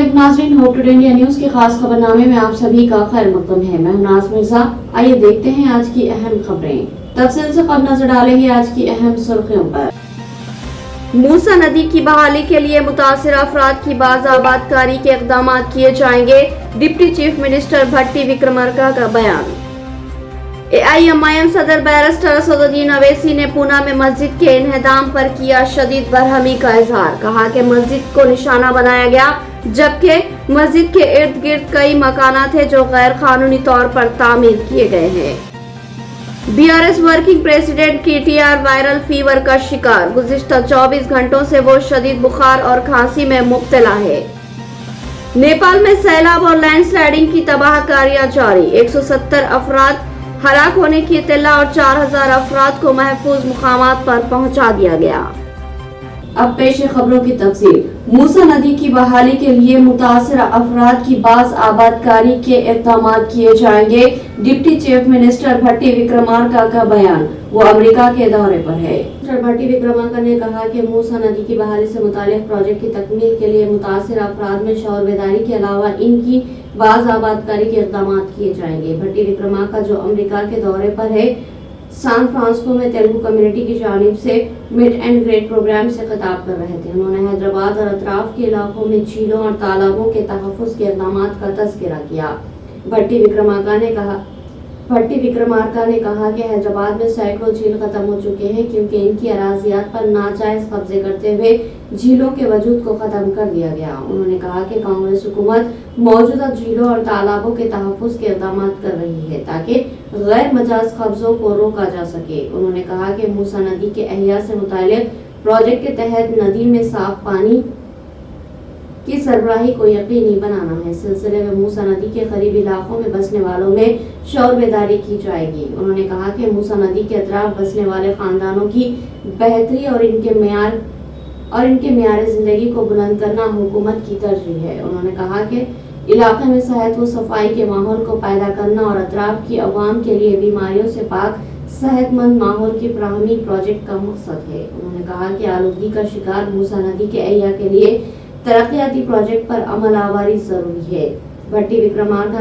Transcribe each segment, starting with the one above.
अस्सलामुअलैकुम नाज़रीन, hope today India news के खास खबरनामे में आप सभी का खैर मकदम है। मैं हूं नाज़ मिर्जा। आइए देखते हैं आज की अहम खबरें। तफसील से खबर नजर डालेंगे आज की अहम सुर्खियों पर। मूसा नदी की बहाली के लिए मुतासिरा अफराद की बाज़ाबादकारी के इक़दाम किए जाएंगे, डिप्टी चीफ मिनिस्टर भट्टी विक्रमार्का का बयान। AIMIM सदर बैरिस्टर असदुद्दीन अवैसी ने पूना में मस्जिद के इन्हदाम पर किया शदीद बरहमी का इजहार। कहा कि मस्जिद को निशाना बनाया गया, जबकि मस्जिद के इर्द गिर्द कई मकानात थे जो गैर कानूनी तौर पर तामीर किए गए हैं। BRS working president KTR viral fever का शिकार। गुज़िश्ता 24 घंटों से वो शदीद बुखार और खांसी में मुब्तला है। नेपाल में सैलाब और लैंडस्लाइडिंग की तबाहकारियां जारी। 170 अफराद हलाक होने की इत्तला और 4000 अफराद को महफूज मुकामात पर पहुंचा दिया गया। अब पेश है खबरों की तफसील। मूसा नदी की बहाली के लिए मुतासिरा अफराद की बाज़ आबादकारी के इक़दाम किए जाएंगे, डिप्टी चीफ मिनिस्टर भट्टी विक्रमार्का का बयान। वो अमेरिका के दौरे पर है। मिनिस्टर भट्टी विक्रमार्का ने कहा कि मूसा नदी की बहाली से मुताल्लिक़ प्रोजेक्ट की तकमील के लिए मुतासिरा अफराद में शऊर बेदारी के अलावा इनकी बाज़ आबादकारी के इक़दाम किए जाएंगे। भट्टी विक्रमार्का जो अमेरिका के दौरे पर है, सैन फ्रांसिस्को में तेलुगु कम्युनिटी की जानिब से मिड एंड ग्रेड प्रोग्राम से खिताब कर रहे थे। उन्होंने हैदराबाद और अतराफ के इलाकों में झीलों और तालाबों के तहफ़्फ़ुज़ के इक़दाम का तज़किरा किया। भट्टी विक्रमार्का ने कहा कि हैदराबाद में सैकड़ों झील खत्म हो चुके हैं, क्योंकि इनकी अराज़ियात पर नाजायज़ कब्जे करते हुए झीलों के वजूद को ख़त्म कर दिया गया। उन्होंने कहा कि कांग्रेस हुकूमत मौजूदा झीलों और तालाबों के तहफ़्फ़ुज़ के इक़दाम कर रही है ताकि गैर मजाज कब्जों को रोका जा सके। उन्होंने कहा कि मूसा नदी के अहिया से मुताल्लिक़ प्रोजेक्ट के तहत नदी में साफ पानी की सरबराही को यकीनी बनाना है। सिलसिले में मूसा नदी के करीबी इलाकों में बसने वालों में शऊर बेदारी की जाएगी। उन्होंने कहा कि मूसा नदी के अतराफ बसने वाले खानदानों की बेहतरी और इनके मेयार जिंदगी को बुलंद करना हुकूमत की तरजीह है। उन्होंने कहा कि इलाके में सेहत व सफाई के माहौल को पैदा करना और अतराफ की अवाम के लिए बीमारियों से पाक सेहतमंद माहौल की फराहमी प्रोजेक्ट का मकसद है। उन्होंने कहा कि आलूदगी का शिकार मूसा नदी के अहिया के लिए तरक्याती प्रोजेक्ट पर अमल आवारी जरूरी है। भट्टी विक्रमार्का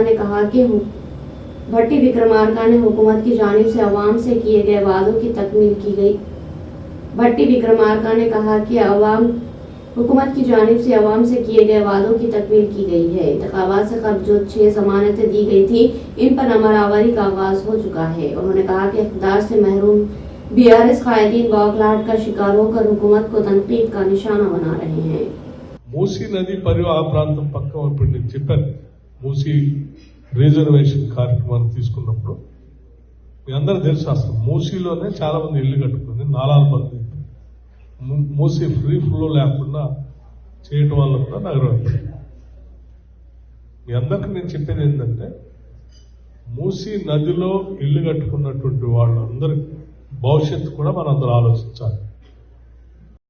ने हुकूमत की जानिब से अवाम से किए गए वादों की तकमील की गई। भट्टी विक्रमार्का ने कहा कि हुकूमत की जानिब से अवाम से किए गए वादों की तकमील की गई है। इंतखाबात से कब्ल जो 6 जमानतें दी गई थी, इन पर अमल आवारी का आगाज हो चुका है। उन्होंने कहा कि इक़्तिदार से महरूम BRS कायदीन बौखलाहट का शिकार होकर हुकूमत को तनकीद का निशाना बना रहे हैं। మూసీ నది పరివాహ ప్రాంతం పక్కన ఇప్పుడు నేను చెప్పాను, మూసీ రిజర్వేషన్ కార్యక్రమాన్ని తీసుకున్నప్పుడు మీ అందరూ తెలుసు, అసలు మూసీలోనే చాలా మంది ఇల్లు కట్టుకుని నాలాలు బంద్ మూసీ ఫ్రీ ఫ్లో లేకుండా చేయటం వల్ల కూడా నగరం. మీ అందరికీ నేను చెప్పేది ఏంటంటే, మూసీ నదిలో ఇల్లు కట్టుకున్నటువంటి వాళ్ళందరి భవిష్యత్తు కూడా మనందరూ ఆలోచించాలి.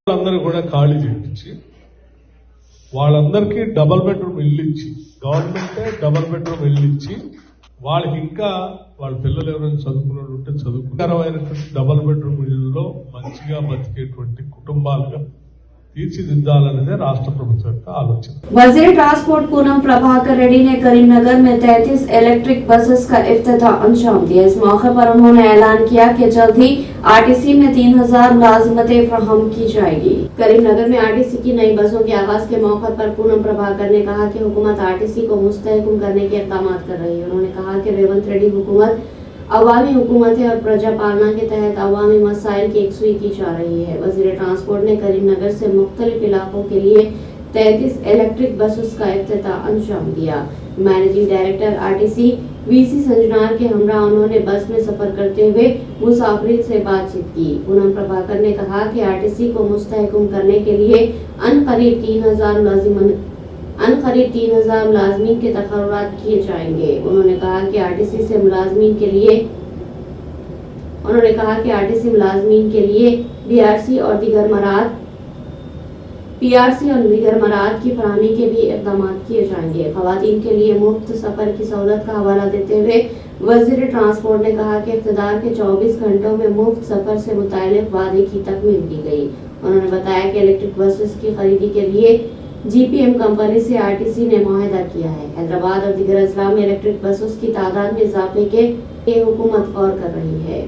వాళ్ళందరూ కూడా ఖాళీ చేయించి వాళ్ళందరికీ డబుల్ బెడ్రూమ్ ఇల్లు ఇచ్చి, గవర్నమెంటే డబుల్ బెడ్రూమ్ ఇల్లు ఇచ్చి, వాళ్ళకి ఇంకా వాళ్ళ పిల్లలు ఎవరైనా చదువుకున్నట్టు ఉంటే చదువుకరమైనటువంటి డబుల్ బెడ్రూమ్ ఇళ్లలో మంచిగా బతికేటువంటి కుటుంబాలుగా తీర్చిదిద్దాలనేదే రాష్ట్ర ప్రభుత్వం యొక్క ఆలోచన. वज़ीर ट्रांसपोर्ट पूनम प्रभाकर रेड्डी ने करीमनगर में 33 इलेक्ट्रिक बसेस का इफ्तिताह अंजाम दिया। इस मौके पर उन्होंने ऐलान किया कि जल्द ही RTC में 3000 मुलाजिमतें फराहम की जाएगी। करीमनगर में RTC की नई बसों के आगाज के मौके पर पूनम प्रभाकर ने कहा कि हुकूमत RTC को मुस्तहकम करने के इक़दाम कर रही है। उन्होंने कहा कि रेवंत रेड्डी हुकूमत अवामी हुकूमत और प्रजा पालना के तहत अवामी मसाइल की एकसुई की जा रही है। वज़ीर ट्रांसपोर्ट ने करीमनगर से मुख्तलिफ इलाकों के लिए 33 इलेक्ट्रिक बसेस का इफ्तिताह अंजाम दिया। मैनेजिंग डायरेक्टर RTC VC संजनार के हमरा उन्होंने बस में सफर करते हुए मुसाफिरीन से बातचीत की। पूनम प्रभाकर ने कहा कि RTC को मुस्तहकम करने के लिए अनकरीब 3000 मुलाजमीन के तकर्रुरात किए जाएंगे। उन्होंने कहा कि RTC मुलाजमीन के लिए PRC और दीगर मराद की फराहमी के भी इक़दाम किए जाएंगे। ख़वातीन के लिए मुफ्त सफर की सहूलत का हवाला देते हुए वज़ीर ट्रांसपोर्ट ने कहा कि इक़्तिदार के 24 घंटों में मुफ्त सफर से मुताल्लिक़ वादे की तकमील की गई। उन्होंने बताया कि इलेक्ट्रिक बसेस की खरीदी के लिए GPM कंपनी से RTC ने मुआहदा किया है। हैदराबाद और दीगर अजला में इलेक्ट्रिक बसों की तादाद में इजाफे के हुकूमत गौर कर रही है।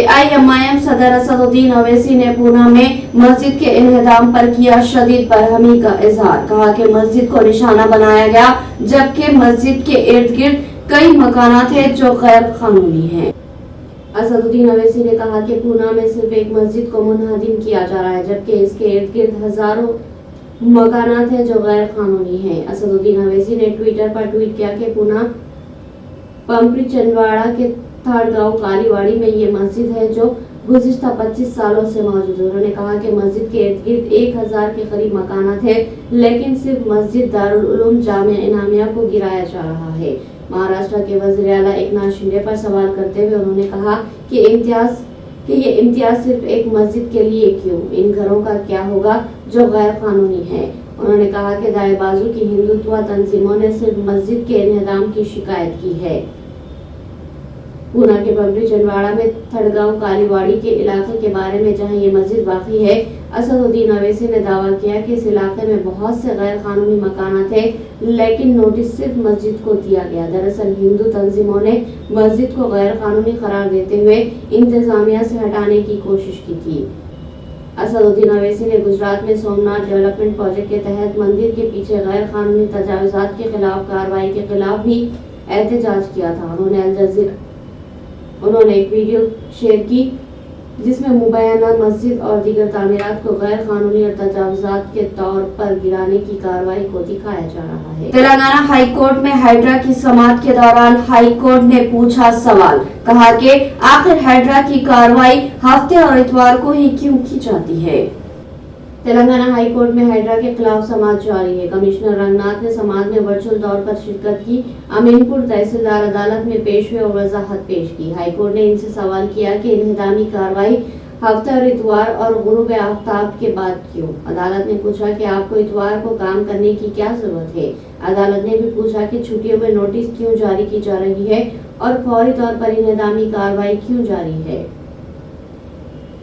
AIMIM सदर असदुद्दीन ओवैसी ने पूना में मस्जिद के इन्हदाम पर किया शदीद बरहमी का इजहार। कहा कि मस्जिद को निशाना बनाया गया, जबकि मस्जिद के इर्द गिर्द कई मकानात हैं जो गैर कानूनी हैं। असदुद्दीन ओवैसी ने कहा कि पूना में सिर्फ एक मस्जिद को मुनहदिम किया जा रहा है, जबकि इसके इर्द गिर्द हजारों मकानात हैं जो गैर कानूनी हैं। असदुद्दीन ओवैसी ने ट्विटर पर ट्वीट किया कि पूना पंपरी चंदवाड़ा के थाड़गांव कालीवाड़ी में ये मस्जिद है जो गुज़िश्ता 25 सालों से मौजूद है। उन्होंने कहा कि मस्जिद के इर्द गिर्द 1000 के करीब मकानात है, लेकिन सिर्फ मस्जिद दारुल उलूम जामिया इनामिया को गिराया जा रहा है। महाराष्ट्र के वज़ीर आला एकनाथ शिंदे पर सवाल करते हुए उन्होंने कहा कि ये इम्तियाज सिर्फ एक मस्जिद के लिए क्यों, इन घरों का क्या होगा जो गैर कानूनी है। उन्होंने कहा कि दाएं बाजू की हिंदुत्व तंजीमों ने सिर्फ मस्जिद के इन्हदाम की शिकायत की है। पूना के पंपरी चंदवाड़ा में थड़गांव कालीवाड़ी के इलाके के बारे में जहां ये मस्जिद वाक़ई है, असदुद्दीन ओवैसी ने दावा किया कि इस इलाके में बहुत से गैर कानूनी मकानात हैं, लेकिन नोटिस सिर्फ मस्जिद को दिया गया। दरअसल हिंदू तंजीमों ने मस्जिद को गैर कानूनी करार देते हुए इंतजामिया से हटाने की कोशिश की थी। असदुद्दीन ओवैसी ने गुजरात में सोमनाथ डेवलपमेंट प्रोजेक्ट के तहत मंदिर के पीछे गैर कानूनी तजावुजात के खिलाफ कार्रवाई के खिलाफ भी एहतजाज किया था। उन्होंने एक वीडियो शेयर की जिसमें मुबैना मस्जिद और दीगर तामीरात को गैर कानूनी और तजावुजात के तौर पर गिराने की कार्रवाई को दिखाया जा रहा है। तेलंगाना हाई कोर्ट में हाइड्रा की समाअत के दौरान हाई कोर्ट ने पूछा सवाल, कहा कि आखिर हाइड्रा की कार्रवाई हफ्ते और इतवार को ही क्यों की जाती है। तेलंगाना हाई कोर्ट में हाइड्रा के खिलाफ समाअत जारी है। कमिश्नर रंगनाथ ने समाअत में वर्चुअल तौर पर शिरकत की, अमीनपुर तहसीलदार अदालत में पेश हुए और वजाहत पेश की। हाई कोर्ट ने इनसे सवाल किया कि इन्हदामी कार्रवाई हफ्ते और इतवार और गुरूब आफ्ताब के बाद क्यों। अदालत ने पूछा कि आपको इतवार को काम करने की क्या जरूरत है। अदालत ने भी पूछा कि छुट्टियों में नोटिस क्यों जारी की जा रही है और फौरी तौर पर इन्हदामी कार्रवाई क्यों जारी है।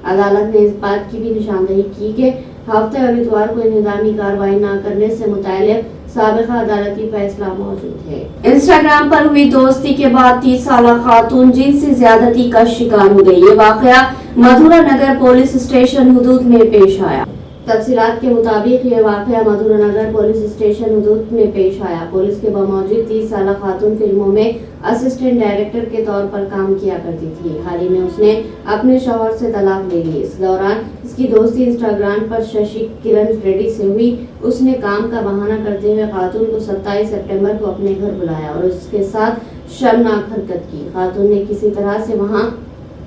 अदालत ने इस बात की भी निशानदेही की कि हफ्ते और इतवार को इन्हदामी कार्रवाई न करने से मुताल्लिक़ साबिक़ा अदालती फैसला मौजूद है। इंस्टाग्राम पर हुई दोस्ती के बाद 30 साला खातून जिनसी ज्यादती का शिकार हो गई। ये वाक़या मधुरा नगर पुलिस स्टेशन हुदूद में पेश आया। तफसीलात के मुताबिक ये वाक़या मधुरा नगर पुलिस स्टेशन हुदूद में पेश आया। पुलिस के बावजूद 30 साला खातून फिल्मों में असिस्टेंट डायरेक्टर के तौर पर काम किया करती थी। हाल ही में उसने अपने शौहर से तलाक ले ली। इस दौरान इसकी दोस्ती इंस्टाग्राम पर शशि किरण रेड्डी से हुई। उसने काम का बहाना करते हुए खातून को 27 सितंबर को अपने घर बुलाया और उसके साथ शर्मनाक हरकत की। खातून ने किसी तरह से वहां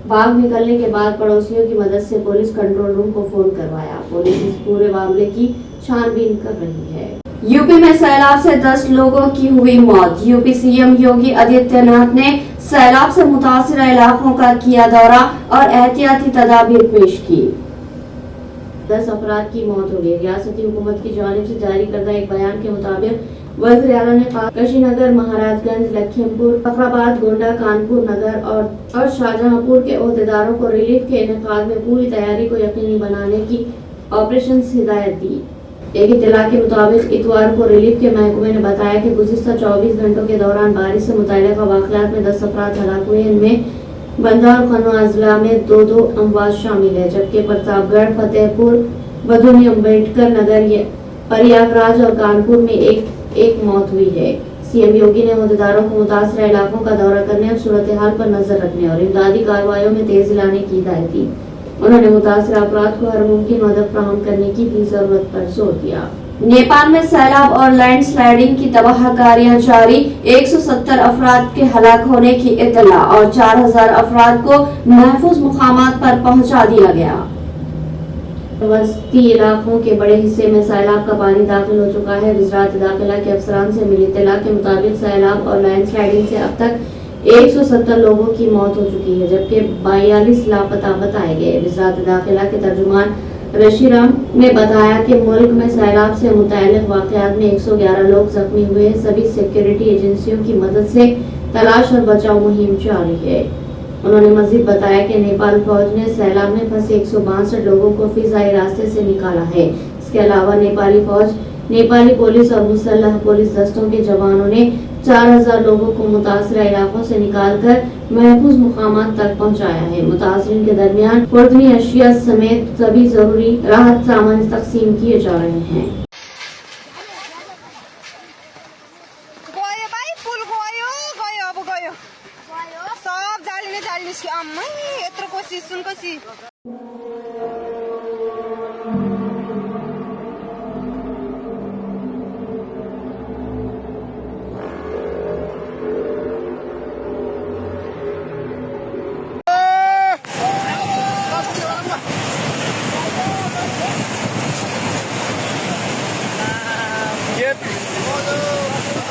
भाग निकलने के बाद पड़ोसियों की मदद से पुलिस कंट्रोल रूम को फोन करवाया। पुलिस इस पूरे मामले की छानबीन कर रही है। यूपी में सैलाब से 10 लोगों की हुई मौत। यूपी सीएम योगी आदित्यनाथ ने सैलाब से मुतासिर इलाकों का किया दौरा और एहतियाती तदाबीर पेश की। 10 अफराद की मौत हो गई। रियासती हुकूमत की जानिब से जारी करदा एक बयान के मुताबिक वज़ीर आला ने कुशीनगर, महाराजगंज, लखीमपुर, फखराबाद, गोंडा, कानपुर नगर और शाहजहांपुर के ओहदेदारों को रिलीफ के इनेकाद में पूरी तैयारी को यकीनी बनाने की ऑपरेशन हिदायत दी। एक इत्तला के मुताबिक इतवार को रिलीफ के महकमे ने बताया कि गुज़िश्ता 24 घंटों के दौरान बारिश से मुतल्लिक़ वाक़यात में 10 अफराद हलाक हुए। इनमें बंदा और खन्ना अजला में 2-2 अमवात शामिल है, जबकि प्रतापगढ़, फतेहपुर, बदूनी, अम्बेडकर नगर, प्रयागराज और कानपुर में एक मौत हुई है। सीएम योगी ने ओहदेदारों को मुतासर इलाकों का दौरा करने और सूरत हाल पर नजर रखने और इमदादी कार्रवाइयों में तेजी लाने की हिदायत दी। उन्होंने मुतासर अफराद को हर मुमकिन मदद फराहम करने की भी जरूरत पर जोर दिया। नेपाल में सैलाब और लैंड स्लाइडिंग की तबाहकारियां जारी। 170 अफराद के हलाक होने की इत्तला और 4000 अफराद को महफूज मुकामात पर पहुंचा दिया गया। वस्ती इलाकों के बड़े हिस्से में सैलाब का पानी दाखिल हो चुका है। वज़ारत दाखिला के अफसरान से मिली इत्तला के मुताबिक सैलाब और लैंड स्लाइडिंग से अब तक 170 लोगों की मौत हो चुकी है, जबकि 42 लापता बताए गए। वज़ारत दाखिला के तर्जुमान रशीराम ने बताया कि मुल्क में सैलाब से मुतल्लिक़ वाक़यात में 111 लोग जख्मी हुए हैं। सभी सिक्योरिटी एजेंसियों की मदद से तलाश और बचाव मुहिम जारी है। उन्होंने मज़ीद बताया कि नेपाल फौज ने सैलाब में फंसे 162 लोगों को फिज़ाई रास्ते से निकाला है। इसके अलावा नेपाली फौज नेपाली पुलिस और मुसल्लह पुलिस दस्तों के जवानों ने 4000 लोगों को मुतासरा इलाकों से निकालकर महफूज मुकामात तक पहुंचाया है। मुतासरीन के दरमियान खुर्दनी अशिया समेत सभी जरूरी राहत सामान तकसीम किए जा रहे हैं।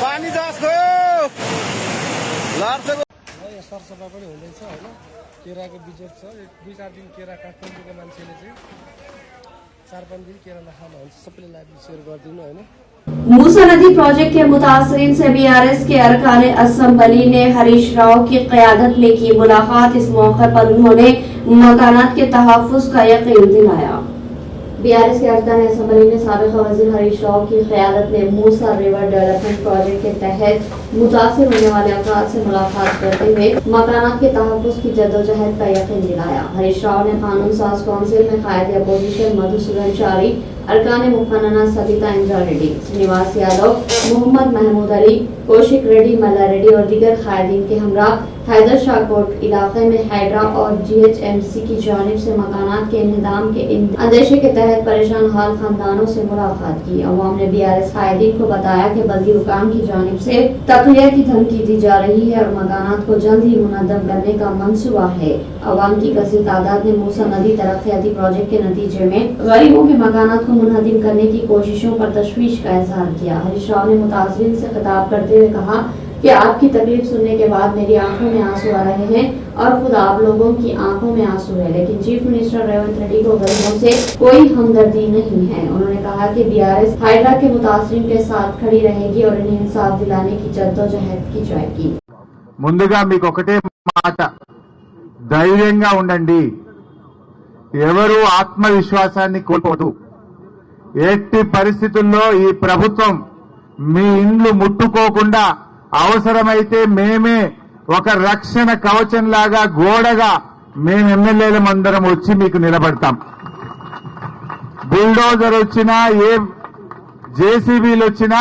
पानी जास गयो लार्छ सरसफा पनि हुँदैछ हैन। केराको बिजनेस छ, 2-4 दिन केरा काठमाडौँको मान्छेले चाहिँ 4-5 दिन केरा नखान हुन्छ, सबैले लाइभ शेयर गरिदिनु हैन। मूसा नदी प्रोजेक्ट के मुतासरीन से बीआरएस के अरकान असम्बली ने हरीश राव की क़यादत में की मुलाकात। इस मौके पर उन्होंने मकानात के तहफ़्फ़ुज़ का यकीन दिलाया। बीआरएस के अरकान असम्बली ने साबिक़ वज़ीर हरीश राव की क़यादत में मूसा रिवर डेवलपमेंट प्रोजेक्ट के तहत मुतासिर होने वाले अफराद से मुलाकात करते हुए मकानात के तहफ़्फ़ुज़ की जद्दोजहद का यकीन दिलाया। हरीश राव ने कानून साज काउंसिल में कायदे अपोजिशन मधुसूदन चारी, अरकान मुक़न्नना सबिता इंद्रा रेड्डी, श्रीनिवास यादव, मोहम्मद महमूद अली, कौशिक रेड्डी, मल्ला रेड्डी और दीगर कायदीन के हमरा हैदर शाह कोट इलाके में हाइड्रा और जीएचएमसी की जानिब से मकानात के इंतजाम के अंदेशे के तहत परेशान हाल खानदानों से मुलाकात की। अवाम ने बीआरएस कायदीन को बताया कि बल्दी हुकाम की जानिब से तक़लिया की धमकी दी जा रही है और मकानात को जल्द ही मुनद्दम करने का मंसूबा है। अवाम की कसीर तादाद ने मूसा नदी तरक्याती प्रोजेक्ट के नतीजे में गरीबों के मकानात को मुनहदिम करने की कोशिशों पर तशवीश का इजहार किया। हरीश राव ने मुतासरीन से खिताब करते हुए कहा कि आपकी तकलीफ सुनने के बाद मेरी आंखों में आंसू आ रहे हैं और खुद आप लोगों की आंखों में आंसू है, लेकिन चीफ मिनिस्टर रेवंत रेड्डी को गरीबों से कोई हमदर्दी नहीं है। उन्होंने कहा कि बीआरएस हाइड्रा के मुतासरीन के साथ खड़ी रहेगी और इन्हें इंसाफ दिलाने की जद्दोजहद की जाएगी। ముందుగా మీకు ఒకటే మాట, ధైర్యంగా ఉండండి, ఎవరు ఆత్మవిశ్వాసాన్ని కోల్పోదు। ఎట్టి పరిస్థితుల్లో ఈ ప్రభుత్వం మీ ఇండ్లు ముట్టుకోకుండా అవసరమైతే మేమే ఒక రక్షణ కవచంలాగా గోడగా మేము ఎమ్మెల్యేలమందరం వచ్చి మీకు నిలబడతాం। బుల్డోజర్ వచ్చినా ఏ జేసీబీలు వచ్చినా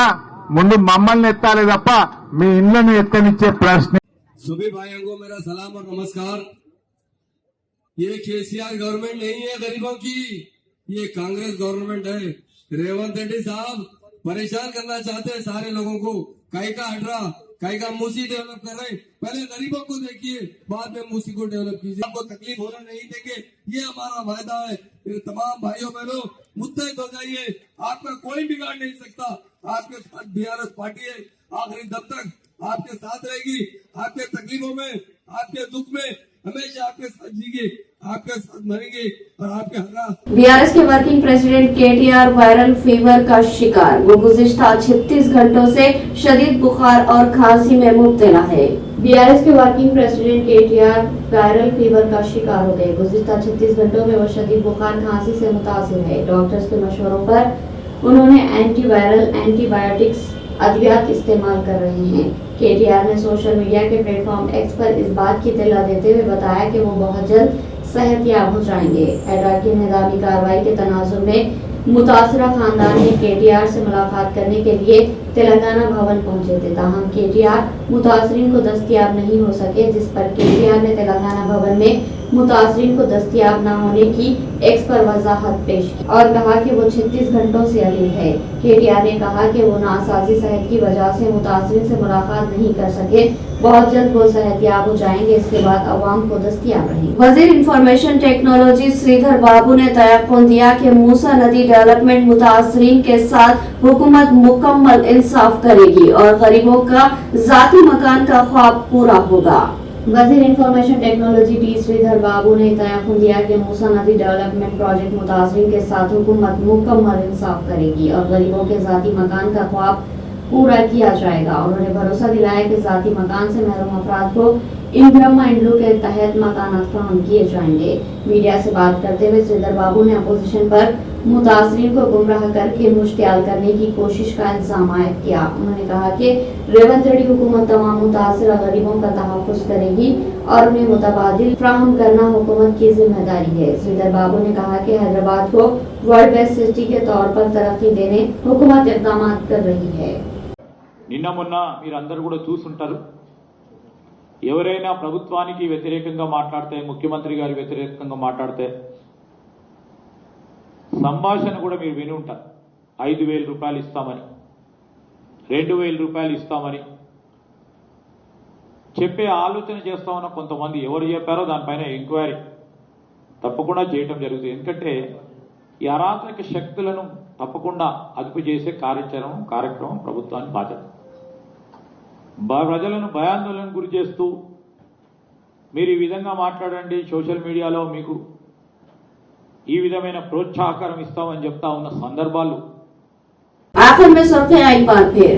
ముందు మమ్మల్ని ఎత్తాలి తప్ప మీ ఇండ్లను ఎత్తనిచ్చే ప్రశ్న। सभी भाइयों को मेरा सलाम और नमस्कार। ये केसीआर गवर्नमेंट नहीं है गरीबों की, ये कांग्रेस गवर्नमेंट है। रेवंत रेड्डी साहब परेशान करना चाहते हैं सारे लोगों को। काई का हटरा, काई का मूसी डेवलप कर रहे हैं। पहले गरीबों को देखिए, बाद में मूसी को डेवलप कीजिए। आपको तकलीफ होना नहीं देंगे, ये हमारा वायदा है। मेरे तमाम भाइयों बहनों, मुत्तहिद हो जाइए, आपका कोई बिगाड़ नहीं सकता। आपके साथ बीआरएस पार्टी है, आखिरी दम तक आपके साथ रहेगी। आपके तकलीफों में, आपके दुख में हमेशा आपके साथ जीएंगे, आपके साथ मरेंगे और आपके हक। बीआरएस के working president KTR viral fever का शिकार। वो गुज़िश्ता 36 घंटों से शदीद बुखार और खांसी में मुब्तला है। बीआरएस के working president KTR viral fever का शिकार हो गए। गुज़िश्ता 36 घंटों में वो शदीद बुखार खांसी से मुतासिर है। डॉक्टर्स के मशवरों पर उन्होंने एंटीवायरल एंटीबायोटिक्स अद्वियात इस्तेमाल कर रहे हैं। केटीआर ने सोशल मीडिया के प्लेटफॉर्म एक्स पर इस बात की इत्तला देते हुए बताया कि वो बहुत जल्द सेहतयाब हो जाएंगे। हाइड्रा की निज़ामी कार्रवाई के तनाजुर में मुतासरा खानदान ने केटीआर से मुलाकात करने के लिए तेलंगाना भवन पहुंचे थे, ताहम केटीआर मुतासरीन को दस्तयाब नहीं हो सके, जिस पर केटीआर ने तेलंगाना भवन में मुतासरीन को दस्तयाब न होने की एक्स पर वजाहत पेश की और कहा कि वो 36 घंटों से अलील है। केटीआर ने कहा कि वो नासाजी सेहत की वजह से मुतासरीन से मुलाकात नहीं कर सके, बहुत जल्द वो सेहतयाब हो जाएंगे, इसके बाद अवाम को दस्तयाब रहेंगे। वजीर इंफॉर्मेशन टेक्नोलॉजी श्रीधर बाबू ने तयक़ुन दिया कि मूसा नदी डेवलपमेंट मुतासरीन के साथ हुकूमत मुकम्मल इंसाफ करेगी और गरीबों का जाती मकान का ख्वाब पूरा होगा। वजीर इंफॉर्मेशन टेक्नोलॉजी टी श्रीधर बाबू ने तयक़ुन दिया कि मूसा नदी डेवलपमेंट प्रोजेक्ट मुतासरीन के साथ हुकूमत मुकम्मल इंसाफ करेगी और गरीबों के जाती मकान का ख्वाब पूरा किया जाएगा। उन्होंने भरोसा दिलाया कि जाती मकान से महरूम अफराद को इन ब्रह्मा इंड्लू के तहत मकानात फराहम किए जाएंगे। मीडिया से बात करते हुए श्रीधर बाबू ने अपोजिशन पर मुतासरीन को गुमराह करके मुश्तियाल करने की कोशिश का इल्जाम आयद किया। उन्होंने कहा कि रेवंत रेड्डी हुकूमत तमाम मुतासरा गरीबों का तहफ़्फ़ुज़ करेगी और उन्हें मुतबादिल फ्राहम करना हुकूमत की जिम्मेदारी है। श्रीधर बाबू ने कहा कि हैदराबाद को वर्ल्ड बेस्ट सिटी के तौर पर तरक्की देने हुकूमत इक़दाम कर रही है। నిన్న మొన్న మీరందరూ కూడా చూస్తుంటారు, ఎవరైనా ప్రభుత్వానికి వ్యతిరేకంగా మాట్లాడితే, ముఖ్యమంత్రి గారి వ్యతిరేకంగా మాట్లాడితే సంభాషణ కూడా మీరు విని ఉంటారు. 5,000 రూపాయలు ఇస్తామని, 2,000 రూపాయలు ఇస్తామని చెప్పే ఆలోచన చేస్తా ఉన్న కొంతమంది ఎవరు చెప్పారో దానిపైన ఎంక్వైరీ తప్పకుండా చేయటం జరుగుతుంది. ఎందుకంటే ఈ అరాచక శక్తులను తప్పకుండా అదుపు చేసే కార్యక్రమం ప్రభుత్వానికి బాధ్యత. ప్రజలను భయాందోళనకు గురి చేస్తూ మీరు ఈ విధంగా మాట్లాడండి, సోషల్ మీడియాలో మీకు ఈ విధమైన ప్రోత్సాహకరం ఇస్తామని చెప్తా ఉన్న సందర్భాలు आखिर में सुर्खियां एक बार फिर।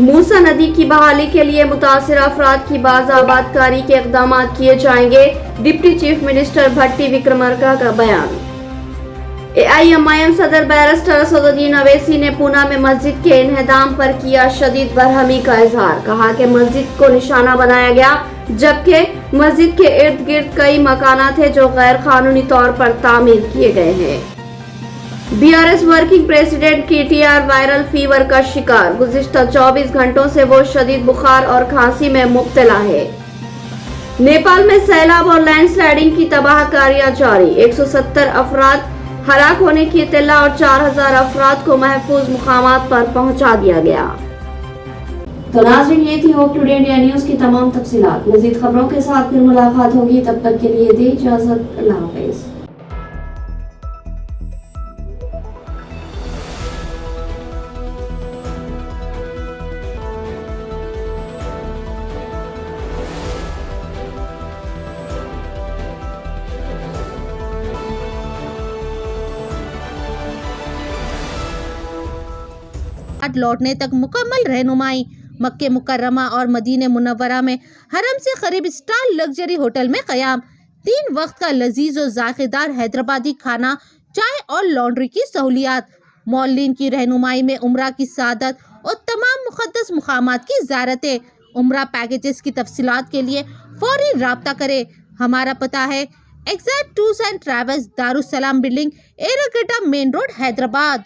मूसा नदी की बहाली के लिए मुतासिर अफराद की बाज़ाबादकारी के इक़दाम किए जाएंगे। डिप्टी चीफ मिनिस्टर भट्टी विक्रमार्का का बयान। AIMIM सदर बैरिस्टर असदुद्दीन अवैसी ने पूना में मस्जिद के इन्हदाम पर किया शदीद बरहमी का इजहार। कहा कि मस्जिद को निशाना बनाया गया, जबकि मस्जिद के इर्द गिर्द कई मकानात थे जो गैर कानूनी तौर पर तामीर किए गए हैं। BRS working president KTR viral fever का शिकार। गुज़िश्ता 24 घंटों से वो शदीद बुखार और खांसी में मुब्तला है। नेपाल में सैलाब और लैंडस्लाइडिंग की तबाहकारियां जारी। 170 अफराद हलाक होने की इत्तला और 4,000 अफराद को महफूज मुकामात पर पहुंचा दिया गया। तो नाज़रीन, ये थी होप टुडे इंडिया न्यूज़ की तमाम तफसीलात। मज़ीद खबरों के साथ फिर मुलाकात होगी, तब तक के लिए दी इजाज़त। अल्लाह हाफ़िज़। लौटने तक मुकम्मल रहनुमाई। मक्के मुकर्रमा और मदीने मुनव्वरा में हरम से करीब स्टार लग्जरी होटल में क़याम। 3 वक्त का लजीज और जायकेदार हैदराबादी खाना, चाय और लॉन्ड्री की सहूलियात। मौलिन की रहनुमाई में उम्रा की सादत और तमाम मुक़द्दस मुकामात की ज़ियारतें। उम्रा पैकेजेस की तफसीलात के लिए फौरी राब्ता करें। हमारा पता है exact tours and travels, Darussalam building, Erragadda main road, Hyderabad.